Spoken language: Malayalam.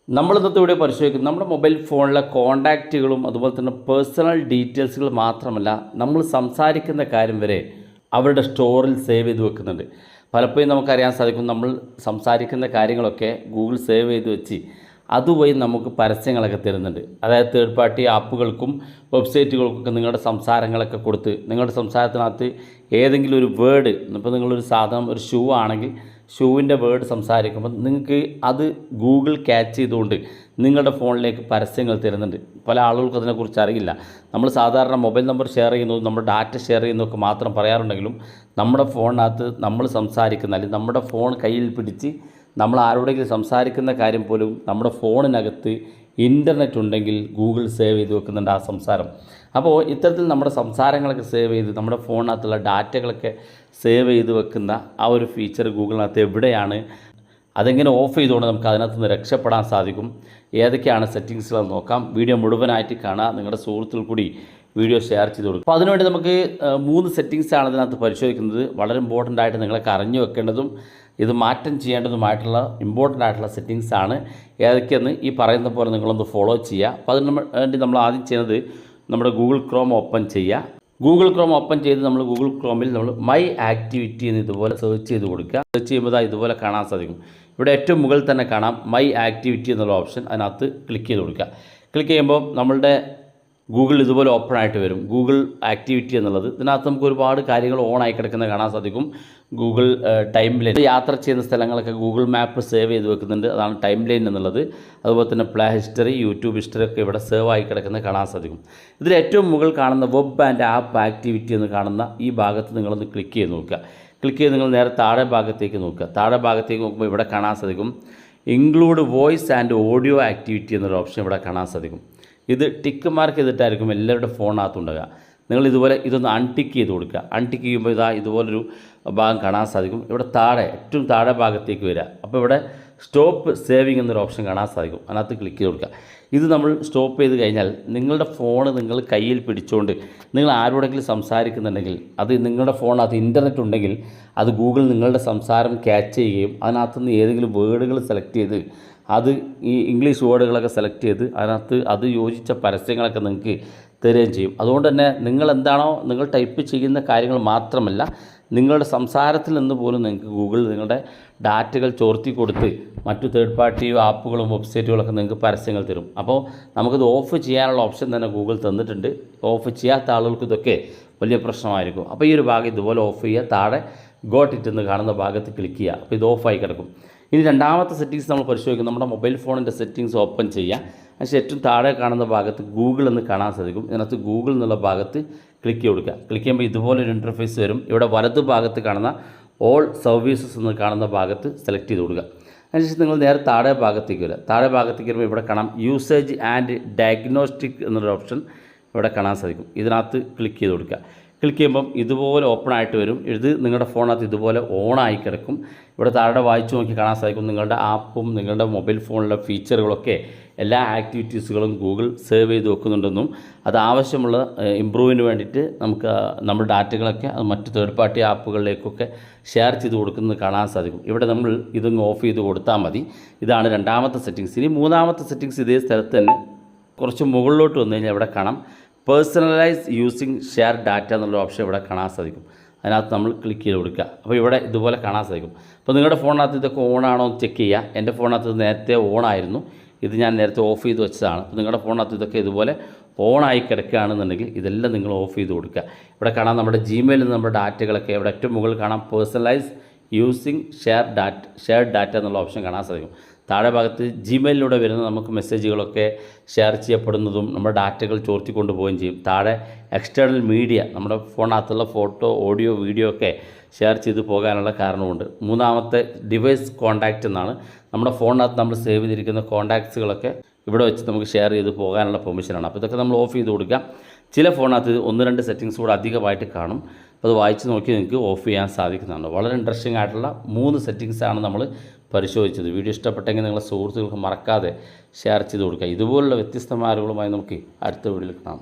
നമ്മൾ ഇന്നത്തെ ഇവിടെ പരിശോധിക്കുന്നത് നമ്മുടെ മൊബൈൽ ഫോണിലെ കോൺടാക്റ്റുകളും അതുപോലെ തന്നെ പേഴ്സണൽ ഡീറ്റെയിൽസുകൾ മാത്രമല്ല, നമ്മൾ സംസാരിക്കുന്ന കാര്യം വരെ അവരുടെ സ്റ്റോറിൽ സേവ് ചെയ്ത് വെക്കുന്നുണ്ട്. പലപ്പോഴും നമുക്കറിയാൻ സാധിക്കും, നമ്മൾ സംസാരിക്കുന്ന കാര്യങ്ങളൊക്കെ ഗൂഗിൾ സേവ് ചെയ്ത് വെച്ച് അതുവഴി നമുക്ക് പരസ്യങ്ങളൊക്കെ തരുന്നുണ്ട്. അതായത് തേർഡ് പാർട്ടി ആപ്പുകൾക്കും വെബ്സൈറ്റുകൾക്കൊക്കെ നിങ്ങളുടെ സംസാരങ്ങളൊക്കെ കൊടുത്ത് നിങ്ങളുടെ സംസാരത്തിനകത്ത് ഏതെങ്കിലും ഒരു വേർഡ്, ഇപ്പോൾ നിങ്ങളൊരു സാധനം ഒരു ഷൂ ആണെങ്കിൽ ഷൂവിൻ്റെ വേർഡ് സംസാരിക്കുമ്പോൾ നിങ്ങൾക്ക് അത് ഗൂഗിൾ ക്യാച്ച് ചെയ്തുകൊണ്ട് നിങ്ങളുടെ ഫോണിലേക്ക് പരസ്യങ്ങൾ തരുന്നുണ്ട്. പല ആളുകൾക്കും അതിനെക്കുറിച്ച് അറിയില്ല. നമ്മൾ സാധാരണ മൊബൈൽ നമ്പർ ഷെയർ ചെയ്യുന്നതും നമ്മുടെ ഡാറ്റ ഷെയർ ചെയ്യുന്നതൊക്കെ മാത്രം പറയാറുണ്ടെങ്കിലും നമ്മുടെ ഫോണിനകത്ത് നമ്മൾ സംസാരിക്കുന്ന, അല്ലെങ്കിൽ നമ്മുടെ ഫോൺ കയ്യിൽ പിടിച്ച് നമ്മൾ ആരോടെങ്കിലും സംസാരിക്കുന്ന കാര്യം പോലും നമ്മുടെ ഫോണിനകത്ത് ഇൻ്റർനെറ്റ് ഉണ്ടെങ്കിൽ ഗൂഗിൾ സേവ് ചെയ്ത് വെക്കുന്നുണ്ട് ആ സംസാരം. അപ്പോൾ ഇത്തരത്തിൽ നമ്മുടെ സംസാരങ്ങളൊക്കെ സേവ് ചെയ്ത് നമ്മുടെ ഫോണിനകത്തുള്ള ഡാറ്റകളൊക്കെ സേവ് ചെയ്ത് വെക്കുന്ന ആ ഒരു ഫീച്ചർ ഗൂഗിളിനകത്ത് എവിടെയാണ്, അതെങ്ങനെ ഓഫ് ചെയ്തുകൊണ്ട് നമുക്ക് അതിനകത്ത് നിന്ന് രക്ഷപ്പെടാൻ സാധിക്കും, ഏതൊക്കെയാണ് സെറ്റിങ്സുകൾ നോക്കാം. വീഡിയോ മുഴുവനായിട്ട് കാണുക, നിങ്ങളുടെ സുഹൃത്തുക്കൾ കൂടി വീഡിയോ ഷെയർ ചെയ്ത് കൊടുക്കും. അപ്പോൾ അതിനുവേണ്ടി നമുക്ക് 3 സെറ്റിങ്സാണ് ഇതിനകത്ത് പരിശോധിക്കുന്നത്. വളരെ ഇമ്പോർട്ടൻ്റ് ആയിട്ട് നിങ്ങളൊക്കെ അറിഞ്ഞു വെക്കേണ്ടതും ഇത് മാറ്റം ചെയ്യേണ്ടതുമായിട്ടുള്ള ഇമ്പോർട്ടൻ്റ് ആയിട്ടുള്ള സെറ്റിങ്സാണ്. ഏതൊക്കെയെന്ന് ഈ പറയുന്ന പോലെ നിങ്ങളൊന്ന് ഫോളോ ചെയ്യുക. അപ്പോൾ അതിന് വേണ്ടി നമ്മൾ ആദ്യം ചെയ്യുന്നത് നമ്മുടെ ഗൂഗിൾ ക്രോം ഓപ്പൺ ചെയ്യുക. ഗൂഗിൾ ക്രോം ഓപ്പൺ ചെയ്ത് നമ്മൾ ഗൂഗിൾ ക്രോമിൽ നമ്മൾ മൈ ആക്ടിവിറ്റി എന്ന് ഇതുപോലെ സെർച്ച് ചെയ്ത് കൊടുക്കുക. സെർച്ച് ചെയ്യുമ്പോൾ ഇതുപോലെ കാണാൻ സാധിക്കും. ഇവിടെ ഏറ്റവും മുകളിൽ തന്നെ കാണാം മൈ ആക്ടിവിറ്റി എന്നുള്ള ഓപ്ഷൻ. അതിനകത്ത് ക്ലിക്ക് ചെയ്ത് കൊടുക്കുക. ക്ലിക്ക് ചെയ്യുമ്പോൾ നമ്മളുടെ ഗൂഗിൾ ഇതുപോലെ ഓപ്പൺ ആയിട്ട് വരും. ഗൂഗിൾ ആക്ടിവിറ്റി എന്നുള്ളത് ഇതിനകത്ത് നമുക്ക് ഒരുപാട് കാര്യങ്ങൾ ഓൺ ആയി കിടക്കുന്നത് കാണാൻ സാധിക്കും. ഗൂഗിൾ ടൈം ലൈൻ, യാത്ര ചെയ്യുന്ന സ്ഥലങ്ങളൊക്കെ ഗൂഗിൾ മാപ്പ് സേവ് ചെയ്ത് വെക്കുന്നുണ്ട്. അതാണ് ടൈം ലൈൻ എന്നുള്ളത്. അതുപോലെ തന്നെ പ്ലേ ഹിസ്റ്ററി, യൂട്യൂബ് ഹിസ്റ്ററി ഒക്കെ ഇവിടെ സേവ് ആയി കിടക്കുന്നത് കാണാൻ സാധിക്കും. ഇതിൽ ഏറ്റവും മുകളിൽ കാണുന്ന വെബ് ആൻഡ് ആപ്പ് ആക്ടിവിറ്റി എന്ന് കാണുന്ന ഈ ഭാഗത്ത് നിങ്ങളൊന്ന് ക്ലിക്ക് ചെയ്ത് നോക്കുക. ക്ലിക്ക് ചെയ്ത് നിങ്ങൾ നേരെ താഴെ ഭാഗത്തേക്ക് നോക്കുക. താഴെ ഭാഗത്തേക്ക് നോക്കുമ്പോൾ ഇവിടെ കാണാൻ സാധിക്കും include voice and audio activity എന്നൊരു ഓപ്ഷൻ ഇവിടെ കാണാൻ സാധിക്കും. ഇത് ടിക്ക് മാർക്ക് ചെയ്തിട്ടായിരിക്കും എല്ലാവരുടെ ഫോണിനകത്തുണ്ടാകുക. നിങ്ങൾ ഇതുപോലെ ഇതൊന്ന് അൺടിക്ക് ചെയ്ത് കൊടുക്കുക. അൺടിക്ക് ചെയ്യുമ്പോൾ ഇതുപോലൊരു ഭാഗം കാണാൻ സാധിക്കും. ഇവിടെ താഴെ ഏറ്റവും താഴെ ഭാഗത്തേക്ക് വരിക. അപ്പോൾ ഇവിടെ സ്റ്റോപ്പ് സേവിങ് എന്നൊരു ഓപ്ഷൻ കാണാൻ സാധിക്കും. അതിനകത്ത് ക്ലിക്ക് ചെയ്ത് കൊടുക്കുക. ഇത് നമ്മൾ സ്റ്റോപ്പ് ചെയ്ത് കഴിഞ്ഞാൽ നിങ്ങളുടെ ഫോൺ നിങ്ങൾ കയ്യിൽ പിടിച്ചുകൊണ്ട് നിങ്ങൾ ആരോടെങ്കിലും സംസാരിക്കുന്നുണ്ടെങ്കിൽ, അത് നിങ്ങളുടെ ഫോണിനകത്ത് ഇൻ്റർനെറ്റ് ഉണ്ടെങ്കിൽ അത് ഗൂഗിൾ നിങ്ങളുടെ സംസാരം ക്യാച്ച് ചെയ്യുകയും അതിനകത്തുനിന്ന് ഏതെങ്കിലും വേർഡുകൾ സെലക്ട് ചെയ്ത് അത് ഈ ഇംഗ്ലീഷ് വേർഡുകളൊക്കെ സെലക്ട് ചെയ്ത് അതിനകത്ത് അത് യോജിച്ച പരസ്യങ്ങളൊക്കെ നിങ്ങൾക്ക് തരുകയും ചെയ്യും. അതുകൊണ്ട് തന്നെ നിങ്ങൾ എന്താണോ നിങ്ങൾ ടൈപ്പ് ചെയ്യുന്ന കാര്യങ്ങൾ മാത്രമല്ല, നിങ്ങളുടെ സംസാരത്തിൽ നിന്ന് പോലും നിങ്ങൾക്ക് ഗൂഗിൾ നിങ്ങളുടെ ഡാറ്റകൾ ചോർത്തി കൊടുത്ത് മറ്റു തേർഡ് പാർട്ടി ആപ്പുകളും വെബ്സൈറ്റുകളൊക്കെ നിങ്ങൾക്ക് പരസ്യങ്ങൾ തരും. അപ്പോൾ നമുക്കിത് ഓഫ് ചെയ്യാനുള്ള ഓപ്ഷൻ തന്നെ ഗൂഗിൾ തന്നിട്ടുണ്ട്. ഓഫ് ചെയ്യാത്ത ആളുകൾക്ക് ഇതൊക്കെ വലിയ പ്രശ്നമായിരിക്കും. അപ്പോൾ ഈ ഒരു ഭാഗം ഇതുപോലെ ഓഫ് ചെയ്യുക. താഴെ ഗോട്ട് ഇറ്റ് എന്ന് കാണുന്ന ഭാഗത്ത് ക്ലിക്ക് ചെയ്യുക. അപ്പോൾ ഇത് ഓഫായി കിടക്കും. ഇനി രണ്ടാമത്തെ സെറ്റിങ്സ് നമ്മൾ പരിശോധിക്കും. നമ്മുടെ മൊബൈൽ ഫോണിൻ്റെ സെറ്റിങ്സ് ഓപ്പൺ ചെയ്യുക. പക്ഷേ ഏറ്റവും താഴെ കാണുന്ന ഭാഗത്ത് ഗൂഗിൾ എന്ന് കാണാൻ സാധിക്കും. ഇതിനകത്ത് ഗൂഗിൾ എന്നുള്ള ഭാഗത്ത് ക്ലിക്ക് കൊടുക്കുക. ക്ലിക്ക് ചെയ്യുമ്പോൾ ഇതുപോലൊരു ഇൻ്റർഫേസ് വരും. ഇവിടെ വലതു ഭാഗത്ത് കാണുന്ന ഓൾ സർവീസസ് എന്ന് കാണുന്ന ഭാഗത്ത് സെലക്ട് ചെയ്ത് കൊടുക്കുക. അതിനുശേഷം നിങ്ങൾ നേരെ താഴെ ഭാഗത്തേക്ക് വരിക. താഴെ ഭാഗത്തേക്ക് വരുമ്പോൾ ഇവിടെ കാണാം യൂസേജ് ആൻഡ് ഡയഗ്നോസ്റ്റിക് എന്നൊരു ഓപ്ഷൻ ഇവിടെ കാണാൻ സാധിക്കും. ഇതിനകത്ത് ക്ലിക്ക് ചെയ്ത് കൊടുക്കുക. ക്ലിക്ക് ചെയ്യുമ്പം ഇതുപോലെ ഓപ്പൺ ആയിട്ട് വരും. ഇത് നിങ്ങളുടെ ഫോണിനകത്ത് ഇതുപോലെ ഓണായി കിടക്കും. ഇവിടെ താഴെ വായിച്ചു നോക്കി കാണാൻ സാധിക്കും നിങ്ങളുടെ ആപ്പും നിങ്ങളുടെ മൊബൈൽ ഫോണിലെ ഫീച്ചറുകളൊക്കെ എല്ലാ ആക്ടിവിറ്റീസുകളും ഗൂഗിൾ സേവ് ചെയ്ത് വെക്കുന്നുണ്ടെന്നും അത് ആവശ്യമുള്ള ഇമ്പ്രൂവിന് വേണ്ടിയിട്ട് നമുക്ക് നമ്മുടെ ഡാറ്റകളൊക്കെ അത് മറ്റ് തേർഡ് പാർട്ടി ആപ്പുകളിലേക്കൊക്കെ ഷെയർ ചെയ്ത് കൊടുക്കുന്നത് കാണാൻ സാധിക്കും. ഇവിടെ നമ്മൾ ഇതൊന്ന് ഓഫ് ചെയ്ത് കൊടുത്താൽ മതി. ഇതാണ് രണ്ടാമത്തെ സെറ്റിങ്സ്. ഇനി മൂന്നാമത്തെ സെറ്റിങ്സ് ഇതേ സ്ഥലത്ത് തന്നെ കുറച്ച് മുകളിലോട്ട് വന്നു കഴിഞ്ഞാൽ ഇവിടെ കാണാം പേഴ്സണലൈസ് യൂസിങ് ഷെയർ ഡാറ്റ എന്നുള്ള ഓപ്ഷൻ ഇവിടെ കാണാൻ സാധിക്കും. അതിനകത്ത് നമ്മൾ ക്ലിക്ക് ചെയ്ത് കൊടുക്കുക. അപ്പോൾ ഇവിടെ ഇതുപോലെ കാണാൻ സാധിക്കും. അപ്പോൾ നിങ്ങളുടെ ഫോണിനകത്ത് ഇതൊക്കെ ഓണാണോ എന്ന് ചെക്ക് ചെയ്യുക. എൻ്റെ ഫോണിനകത്ത് നേരത്തെ ഓണായിരുന്നു. ഇത് ഞാൻ നേരത്തെ ഓഫ് ചെയ്ത് വെച്ചതാണ്. അപ്പോൾ നിങ്ങളുടെ ഫോണിനകത്ത് ഇതൊക്കെ ഇതുപോലെ ഓണായി കിടക്കുകയാണെന്നുണ്ടെങ്കിൽ ഇതെല്ലാം നിങ്ങൾ ഓഫ് ചെയ്ത് കൊടുക്കുക. ഇവിടെ കാണാം നമ്മുടെ ജിമെയിലിൽ നിന്ന് നമ്മുടെ ഡാറ്റകളൊക്കെ ഇവിടെ ഏറ്റവും മുകളിൽ കാണാം പേഴ്സണലൈസ് യൂസിങ് ഷെയർ ഡാറ്റ എന്നുള്ള ഓപ്ഷൻ കാണാൻ സാധിക്കും. താഴെ ഭാഗത്ത് ജിമെയിലിലൂടെ വരുന്ന നമുക്ക് മെസ്സേജുകളൊക്കെ ഷെയർ ചെയ്യപ്പെടുന്നതും നമ്മുടെ ഡാറ്റകൾ ചോർത്തിക്കൊണ്ട് പോവുകയും ചെയ്യും. താഴെ എക്സ്റ്റേണൽ മീഡിയ നമ്മുടെ ഫോണിനകത്തുള്ള ഫോട്ടോ, ഓഡിയോ, വീഡിയോ ഒക്കെ ഷെയർ ചെയ്ത് പോകാനുള്ള കാരണമുണ്ട്. മൂന്നാമത്തെ ഡിവൈസ് കോൺടാക്റ്റ് എന്നാണ്. നമ്മുടെ ഫോണിനകത്ത് നമ്മൾ സേവ് ചെയ്തിരിക്കുന്ന കോൺടാക്ട്സുകളൊക്കെ ഇവിടെ വെച്ച് നമുക്ക് ഷെയർ ചെയ്ത് പോകാനുള്ള പെർമിഷനാണ്. അപ്പോൾ ഇതൊക്കെ നമ്മൾ ഓഫ് ചെയ്ത് കൊടുക്കുക. ചില ഫോണിനകത്ത് 1-2 സെറ്റിങ്സ് കൂടെ അധികമായിട്ട് കാണും. അപ്പോൾ അത് വായിച്ച് നോക്കി നിങ്ങൾക്ക് ഓഫ് ചെയ്യാൻ സാധിക്കുന്നതാണ്. വളരെ ഇൻട്രസ്റ്റിംഗ് ആയിട്ടുള്ള 3 സെറ്റിങ്സാണ് നമ്മൾ പരിശോധിച്ചത്. വീഡിയോ ഇഷ്ടപ്പെട്ടെങ്കിൽ നിങ്ങളുടെ സുഹൃത്തുക്കൾക്ക് മറക്കാതെ ഷെയർ ചെയ്ത് കൊടുക്കുക. ഇതുപോലുള്ള വ്യത്യസ്തമായ അറിവുകളുമായി നമുക്ക് അടുത്ത വീഡിയോയിൽ കാണാം.